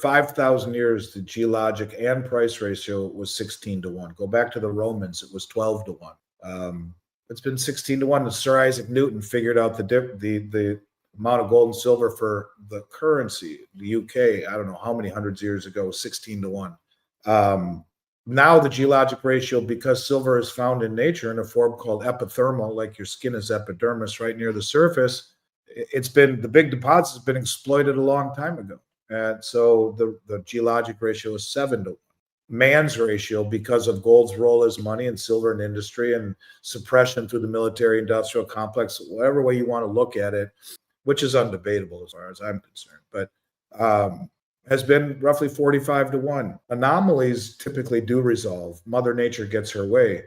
5,000 years, the geologic and price ratio was 16 to 1. Go back to the Romans, it was 12 to 1. It's been 16 to 1. And Sir Isaac Newton figured out the amount of gold and silver for the currency, the UK, I don't know how many hundreds of years ago, 16 to 1. Now the geologic ratio, because silver is found in nature in a form called epithermal, like your skin is epidermis right near the surface, the big deposits have been exploited a long time ago. And so the geologic ratio is 7 to 1. Man's ratio, because of gold's role as money and silver in industry and suppression through the military industrial complex, whatever way you want to look at it, which is undebatable as far as I'm concerned, but has been roughly 45 to 1. Anomalies typically do resolve. Mother Nature gets her way.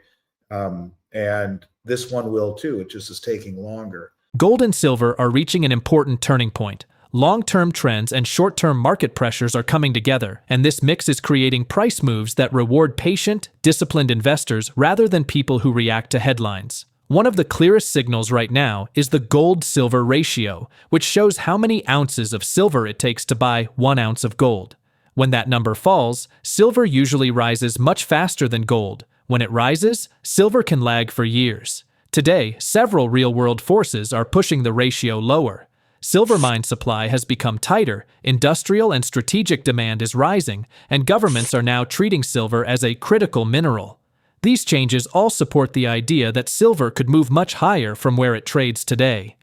And this one will too. It just is taking longer. Gold and silver are reaching an important turning point. Long-term trends and short-term market pressures are coming together, and this mix is creating price moves that reward patient, disciplined investors rather than people who react to headlines. One of the clearest signals right now is the gold-silver ratio, which shows how many ounces of silver it takes to buy 1 ounce of gold. When that number falls, silver usually rises much faster than gold. When it rises, silver can lag for years. Today, several real-world forces are pushing the ratio lower. Silver mine supply has become tighter, industrial and strategic demand is rising, and governments are now treating silver as a critical mineral. These changes all support the idea that silver could move much higher from where it trades today.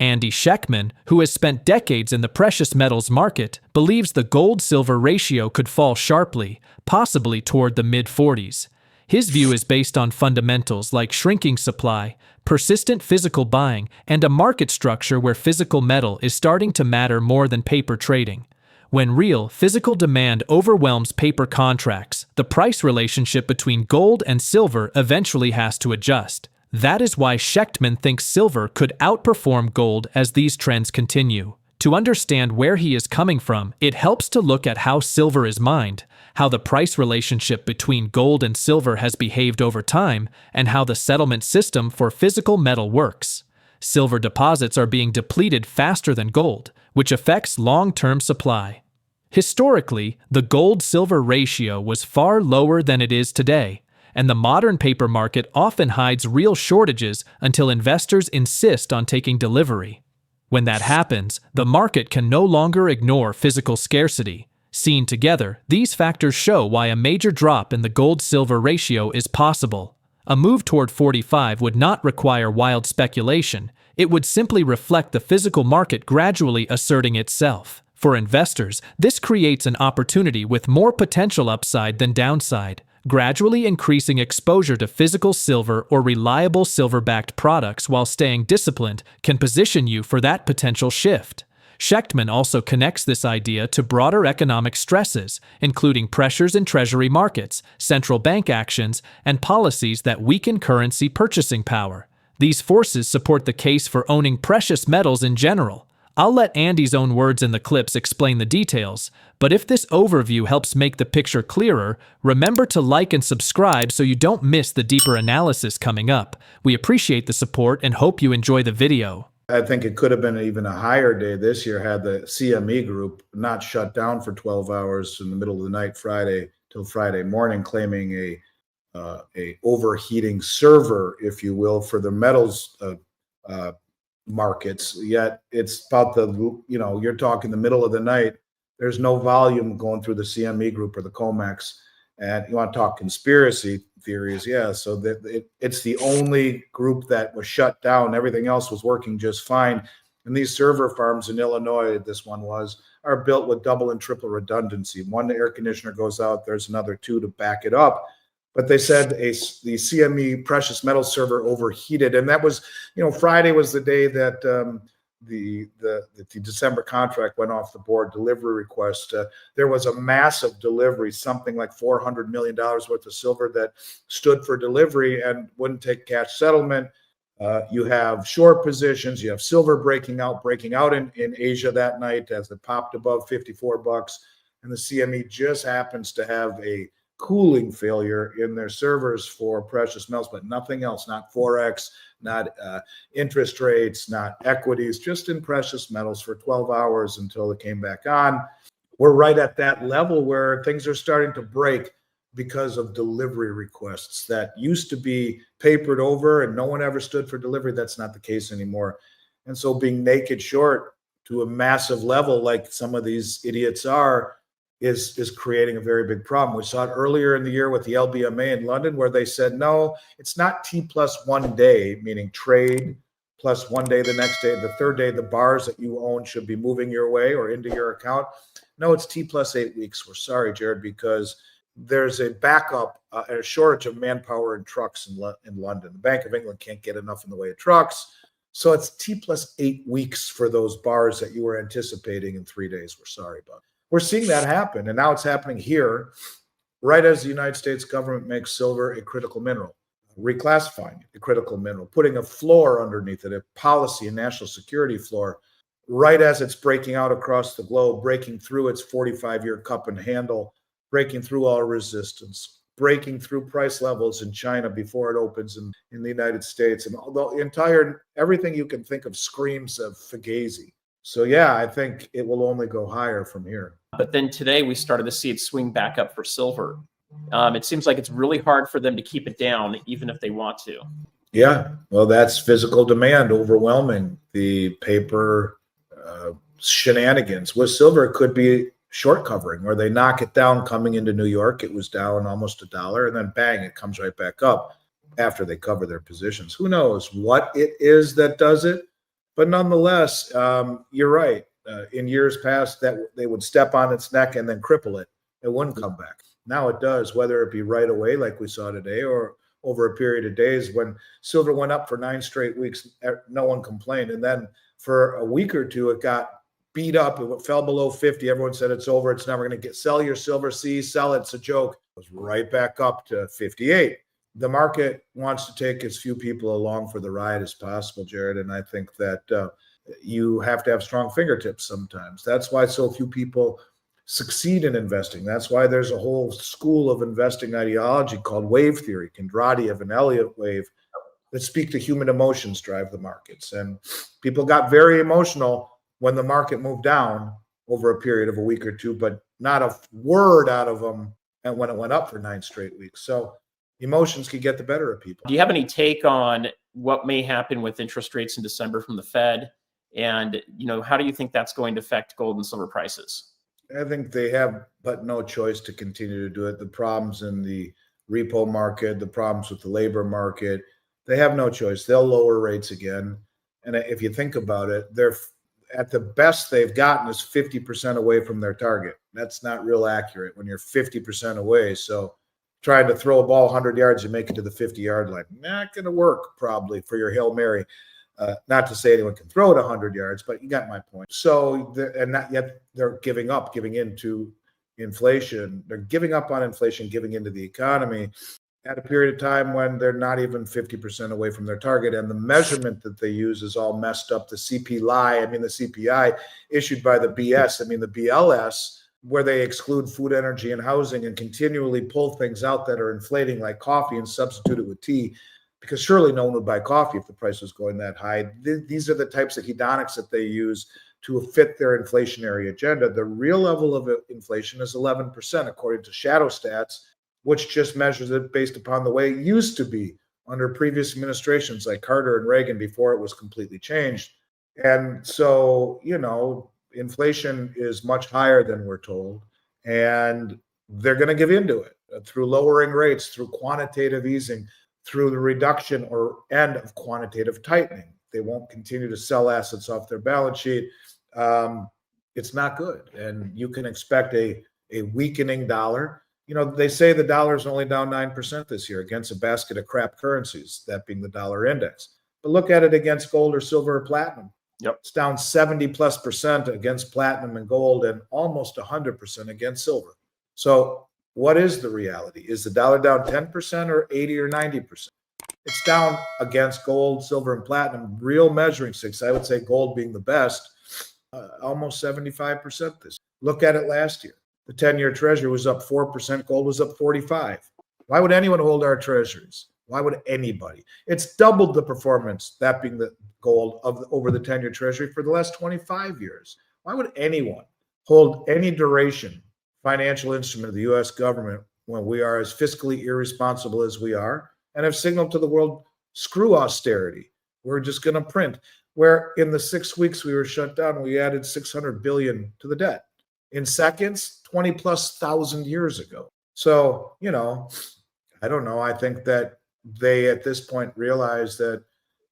Andy Schectman, who has spent decades in the precious metals market, believes the gold-silver ratio could fall sharply, possibly toward the mid-40s. His view is based on fundamentals like shrinking supply, persistent physical buying, and a market structure where physical metal is starting to matter more than paper trading. When real, physical demand overwhelms paper contracts, the price relationship between gold and silver eventually has to adjust. That is why Schectman thinks silver could outperform gold as these trends continue. To understand where he is coming from, it helps to look at how silver is mined, how the price relationship between gold and silver has behaved over time, and how the settlement system for physical metal works. Silver deposits are being depleted faster than gold, which affects long-term supply. Historically, the gold-silver ratio was far lower than it is today, and the modern paper market often hides real shortages until investors insist on taking delivery. When that happens, the market can no longer ignore physical scarcity. Seen together, these factors show why a major drop in the gold-silver ratio is possible. A move toward 45 would not require wild speculation. It would simply reflect the physical market gradually asserting itself. For investors, this creates an opportunity with more potential upside than downside. Gradually increasing exposure to physical silver or reliable silver-backed products while staying disciplined can position you for that potential shift. Schectman also connects this idea to broader economic stresses, including pressures in treasury markets, central bank actions, and policies that weaken currency purchasing power. These forces support the case for owning precious metals in general. I'll let Andy's own words in the clips explain the details, but if this overview helps make the picture clearer, remember to like and subscribe so you don't miss the deeper analysis coming up. We appreciate the support and hope you enjoy the video. I think it could have been even a higher day this year had the CME group not shut down for 12 hours in the middle of the night Friday till Friday morning, claiming a overheating server, if you will, for the metals markets. Yet it's about you're talking the middle of the night. There's no volume going through the CME group or the COMEX. And you want to talk conspiracy theories, yeah. So it's the only group that was shut down. Everything else was working just fine. And these server farms in Illinois, this one are built with double and triple redundancy. One air conditioner goes out, there's another two to back it up. But they said the CME precious metal server overheated, and that was, Friday was the day that the December contract went off the board. Delivery request. There was a massive delivery, something like $400 million worth of silver that stood for delivery and wouldn't take cash settlement. You have short positions. You have silver breaking out in Asia that night as it popped above $54, and the CME just happens to have a cooling failure in their servers for precious metals, but nothing else, not Forex, not interest rates, not equities, just in precious metals for 12 hours until it came back on. we're right at that level where things are starting to break because of delivery requests that used to be papered over and no one ever stood for delivery. That's not the case anymore. And so being naked short to a massive level, like some of these idiots are, is creating a very big problem. We saw it earlier in the year with the LBMA in London, where they said, no, it's not T plus 1 day, meaning trade plus 1 day the next day. The third day, the bars that you own should be moving your way or into your account. No, it's T plus 8 weeks. We're sorry, Jared, because there's a backup, a shortage of manpower and trucks in London. The Bank of England can't get enough in the way of trucks. So it's T plus 8 weeks for those bars that you were anticipating in 3 days. We're sorry about it. We're seeing that happen. And now it's happening here, right as the United States government makes silver a critical mineral, reclassifying it a critical mineral, putting a floor underneath it, a policy, a national security floor, right as it's breaking out across the globe, breaking through its 45-year cup and handle, breaking through all resistance, breaking through price levels in China before it opens in the United States. And everything you can think of screams of Fugazi. So yeah, I think it will only go higher from here. But then today we started to see it swing back up for silver. It seems like it's really hard for them to keep it down, even if they want to. Yeah, well, that's physical demand overwhelming the paper shenanigans. With silver, it could be short covering, where they knock it down coming into New York. It was down almost $1, and then bang, it comes right back up after they cover their positions. Who knows what it is that does it? But nonetheless, you're right. In years past, that they would step on its neck and then cripple it. It wouldn't come back. Now it does, whether it be right away, like we saw today, or over a period of days. When silver went up for 9 straight weeks, no one complained. And then for a week or two, it got beat up. It fell below 50. Everyone said it's over. It's never going to sell your silver. Sell it. It's a joke. It was right back up to 58. The market wants to take as few people along for the ride as possible, Jared. And I think that you have to have strong fingertips sometimes. That's why so few people succeed in investing. That's why there's a whole school of investing ideology called wave theory, Kondratiev and Elliott wave, that speak to human emotions drive the markets. And people got very emotional when the market moved down over a period of a week or two, but not a word out of them and when it went up for 9 straight weeks. So emotions can get the better of people. Do you have any take on what may happen with interest rates in December from the Fed? And, how do you think that's going to affect gold and silver prices? I think they have but no choice to continue to do it. The problems in the repo market, the problems with the labor market, they have no choice. They'll lower rates again. And if you think about it, they're at the best they've gotten is 50% away from their target. That's not real accurate when you're 50% away. So trying to throw a ball 100 yards and make it to the 50-yard line, not going to work probably for your Hail Mary. Not to say anyone can throw it 100 yards, but you got my point. So, and not yet they're giving into inflation. They're giving up on inflation, giving into the economy at a period of time when they're not even 50% away from their target. And the measurement that they use is all messed up. The CPI issued by the BS, the BLS, where they exclude food, energy, and housing and continually pull things out that are inflating like coffee and substitute it with tea. Because surely no one would buy coffee if the price was going that high. These are the types of hedonics that they use to fit their inflationary agenda. The real level of inflation is 11%, according to Shadow Stats, which just measures it based upon the way it used to be under previous administrations like Carter and Reagan before it was completely changed. And so, inflation is much higher than we're told. And they're going to give into it through lowering rates, through quantitative easing, through the reduction or end of quantitative tightening. They won't continue to sell assets off their balance sheet. It's not good. And you can expect a weakening dollar. They say the dollar is only down 9% this year against a basket of crap currencies, that being the dollar index. But look at it against gold or silver or platinum. Yep. It's down 70+% against platinum and gold and almost 100% against silver. So what is the reality? Is the dollar down 10% or 80 or 90%? It's down against gold, silver, and platinum. Real measuring sticks, I would say gold being the best, almost 75% this. Look at it last year. The 10-year treasury was up 4%. Gold was up 45%. Why would anyone hold our treasuries? Why would anybody? It's doubled the performance, that being the gold, over the 10-year treasury for the last 25 years. Why would anyone hold any duration financial instrument of the US government when we are as fiscally irresponsible as we are, and have signaled to the world, screw austerity. We're just going to print. Where in the 6 weeks we were shut down, we added 600 billion to the debt. In seconds, 20 plus thousand years ago. So, I don't know. I think that they at this point realize that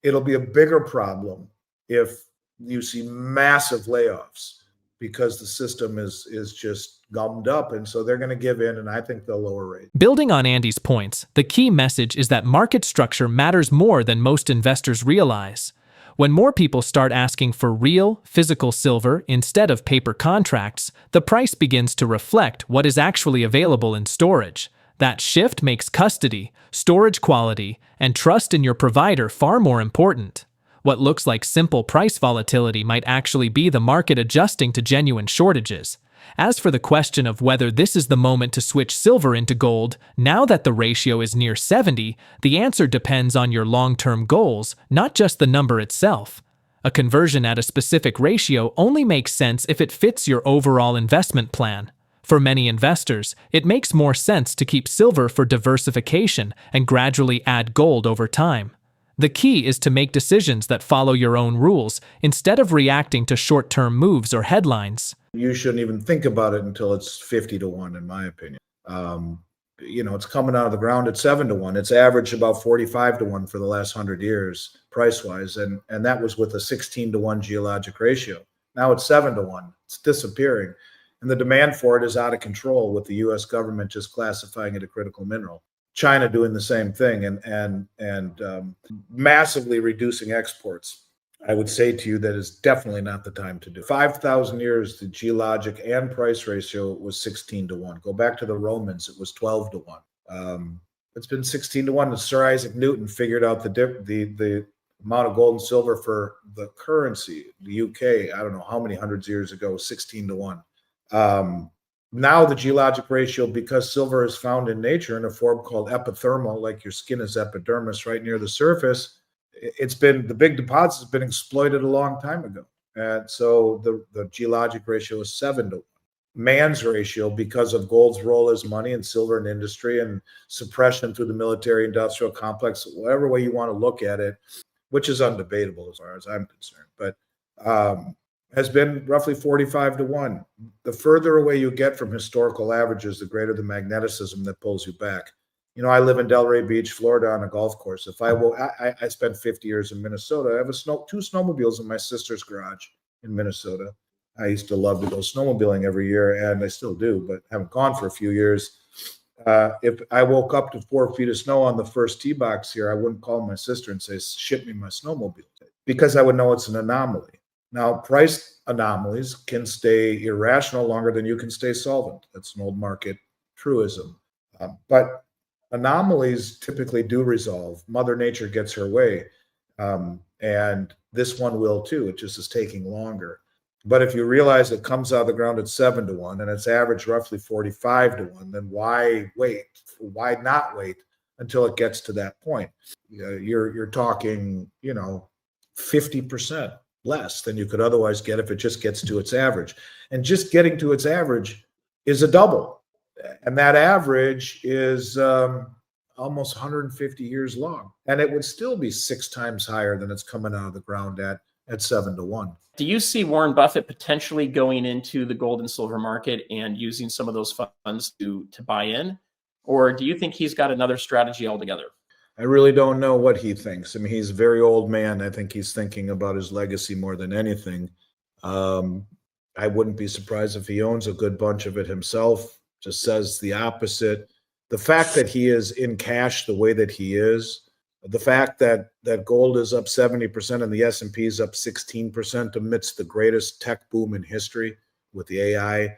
it'll be a bigger problem if you see massive layoffs because the system is just gummed up. And so they're going to give in, and I think they'll lower rates. Building on Andy's points, the key message is that market structure matters more than most investors realize. When more people start asking for real, physical silver instead of paper contracts, the price begins to reflect what is actually available in storage. That shift makes custody, storage quality, and trust in your provider far more important. What looks like simple price volatility might actually be the market adjusting to genuine shortages. As for the question of whether this is the moment to switch silver into gold, now that the ratio is near 70, the answer depends on your long-term goals, not just the number itself. A conversion at a specific ratio only makes sense if it fits your overall investment plan. For many investors, it makes more sense to keep silver for diversification and gradually add gold over time. The key is to make decisions that follow your own rules instead of reacting to short-term moves or headlines. You shouldn't even think about it until it's 50 to 1, in my opinion. It's coming out of the ground at 7 to 1. It's averaged about 45 to 1 for the last 100 years, price-wise, and that was with a 16 to 1 geologic ratio. Now it's 7 to 1. It's disappearing. And the demand for it is out of control, with the U.S. government just classifying it a critical mineral. China doing the same thing and massively reducing exports. I would say to you that is definitely not the time to do. 5,000 years, the geologic and price ratio was 16 to 1. Go back to the Romans, it was 12 to 1. It's been 16 to 1. Sir Isaac Newton figured out the amount of gold and silver for the currency. The UK, I don't know how many hundreds of years ago, 16 to 1. Now the geologic ratio, because silver is found in nature in a form called epithermal, like your skin is epidermis right near the surface, the big deposits have been exploited a long time ago. And so the geologic ratio is 7 to 1. Man's ratio, because of gold's role as money and silver in industry and suppression through the military industrial complex, whatever way you want to look at it, which is undebatable as far as I'm concerned, but has been roughly 45 to 1. The further away you get from historical averages, the greater the magneticism that pulls you back. I live in Delray Beach, Florida, on a golf course. If I spent 50 years in Minnesota. I have two snowmobiles in my sister's garage in Minnesota. I used to love to go snowmobiling every year, and I still do, but haven't gone for a few years. If I woke up to 4 feet of snow on the first tee box here, I wouldn't call my sister and say, ship me my snowmobile, because I would know it's an anomaly. Now, price anomalies can stay irrational longer than you can stay solvent. That's an old market truism. But anomalies typically do resolve. Mother Nature gets her way. And this one will too. It just is taking longer. But if you realize it comes out of the ground at 7 to 1 and it's averaged roughly 45 to 1, then why wait? Why not wait until it gets to that point? You're talking, 50% less than you could otherwise get if it just gets to its average. And just getting to its average is a double. And that average is almost 150 years long. And it would still be 6 times higher than it's coming out of the ground at 7 to 1. Do you see Warren Buffett potentially going into the gold and silver market and using some of those funds to buy in? Or do you think he's got another strategy altogether? I really don't know what he thinks. I mean, he's a very old man. I think he's thinking about his legacy more than anything. I wouldn't be surprised if he owns a good bunch of it himself. Just says the opposite. The fact that he is in cash the way that he is, the fact that gold is up 70% and the S&P is up 16% amidst the greatest tech boom in history with the AI,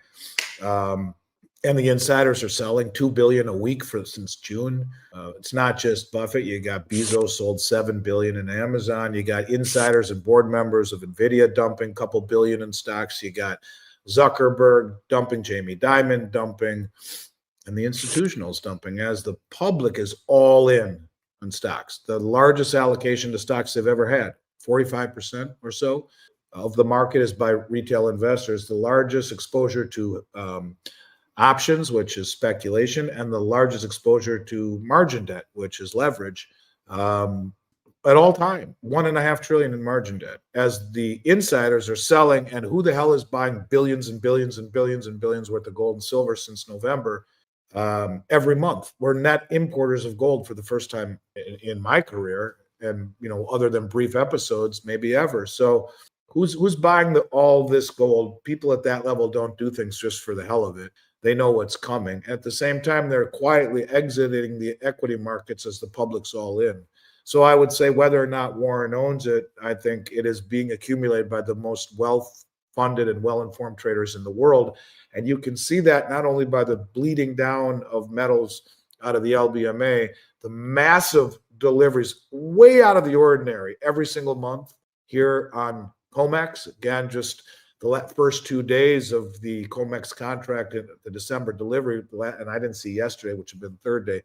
and the insiders are selling $2 billion a week since June. It's not just Buffett. You got Bezos sold $7 billion in Amazon. You got insiders and board members of NVIDIA dumping a couple billion in stocks. You got Zuckerberg dumping, Jamie Dimon dumping, and the institutionals dumping, as the public is all in on stocks. The largest allocation to stocks they've ever had, 45% or so. of the market is by retail investors. The largest exposure to options, which is speculation, and the largest exposure to margin debt, which is leverage, at all time, 1.5 trillion in margin debt, as the insiders are selling. And who the hell is buying billions and billions and billions and billions worth of gold and silver since November? Every month, we're net importers of gold for the first time in my career, and other than brief episodes, maybe ever. So who's buying all this gold? People at that level don't do things just for the hell of it. They know what's coming. At the same time, they're quietly exiting the equity markets as the public's all in. So I would say, whether or not Warren owns it, I think it is being accumulated by the most well-funded and well-informed traders in the world. And you can see that not only by the bleeding down of metals out of the LBMA, the massive deliveries way out of the ordinary every single month here on COMEX. Again, just the first 2 days of the COMEX contract, the December delivery, and I didn't see yesterday, which had been the third day.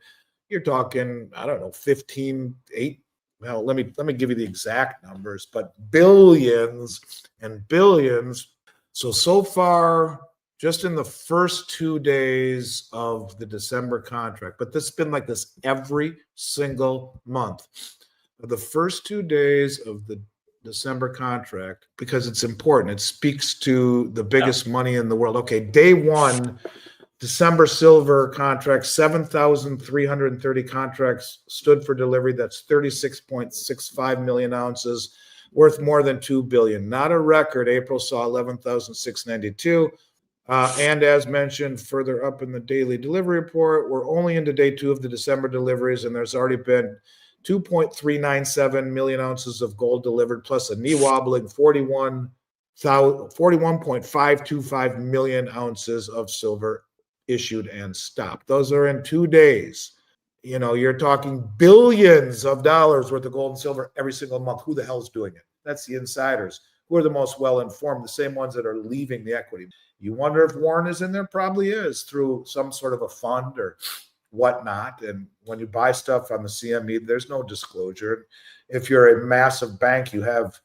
You're talking, I don't know, 15, 8. Well, let me give you the exact numbers, but billions and billions. So far, just in the first 2 days of the December contract, but this has been like this every single month. The first 2 days of the December contract, because it's important, it speaks to the biggest money in the world. Okay, day one, December silver contract, 7,330 contracts stood for delivery. That's 36.65 million ounces, worth more than $2 billion. Not a record. April saw 11,692. And as mentioned further up in the daily delivery report, we're only into day two of the December deliveries, and there's already been 2.397 million ounces of gold delivered, plus a knee-wobbling 41.525 million ounces of silver issued and stopped. Those are in 2 days. You're talking billions of dollars worth of gold and silver every single month. Who the hell is doing it? That's the insiders, who are the most well-informed, the same ones that are leaving the equity. You wonder if Warren is in there? Probably is, through some sort of a fund or whatnot. And when you buy stuff on the CME, there's no disclosure. If you're a massive bank, you have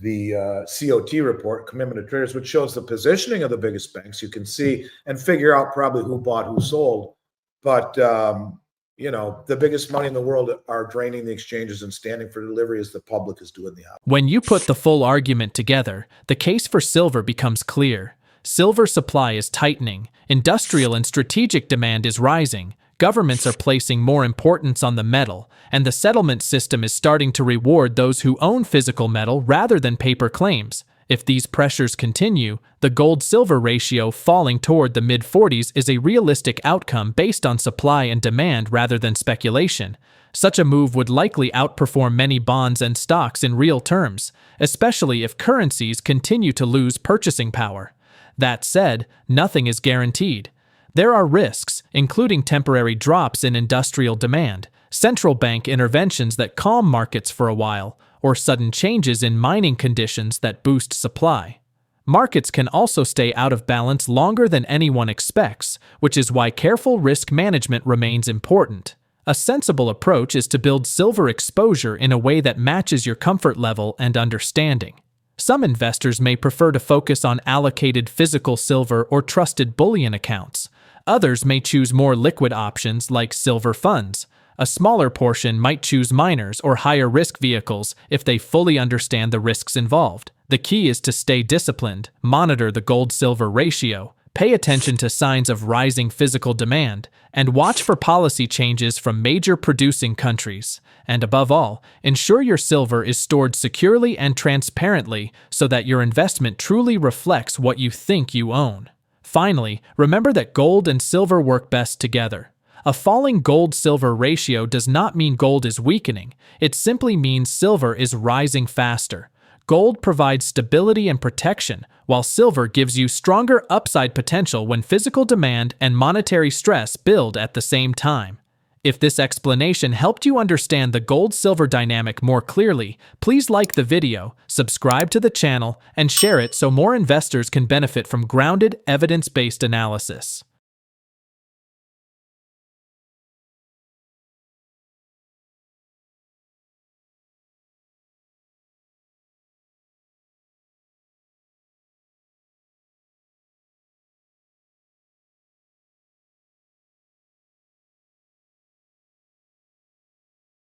the COT report, Commitment of Traders, which shows the positioning of the biggest banks. You can see and figure out probably who bought, who sold. But, the biggest money in the world are draining the exchanges and standing for delivery as the public is doing the opposite. When you put the full argument together, the case for silver becomes clear. Silver supply is tightening, industrial and strategic demand is rising, governments are placing more importance on the metal, and the settlement system is starting to reward those who own physical metal rather than paper claims. If these pressures continue, the gold-silver ratio falling toward the mid-40s is a realistic outcome based on supply and demand rather than speculation. Such a move would likely outperform many bonds and stocks in real terms, especially if currencies continue to lose purchasing power. That said, nothing is guaranteed. There are risks, including temporary drops in industrial demand, central bank interventions that calm markets for a while, or sudden changes in mining conditions that boost supply. Markets can also stay out of balance longer than anyone expects, which is why careful risk management remains important. A sensible approach is to build silver exposure in a way that matches your comfort level and understanding. Some investors may prefer to focus on allocated physical silver or trusted bullion accounts. Others may choose more liquid options like silver funds. A smaller portion might choose miners or higher-risk vehicles if they fully understand the risks involved. The key is to stay disciplined, monitor the gold-silver ratio, pay attention to signs of rising physical demand, and watch for policy changes from major producing countries. And above all, ensure your silver is stored securely and transparently so that your investment truly reflects what you think you own. Finally, remember that gold and silver work best together. A falling gold-silver ratio does not mean gold is weakening, it simply means silver is rising faster. Gold provides stability and protection, while silver gives you stronger upside potential when physical demand and monetary stress build at the same time. If this explanation helped you understand the gold-silver dynamic more clearly, please like the video, subscribe to the channel, and share it so more investors can benefit from grounded, evidence-based analysis.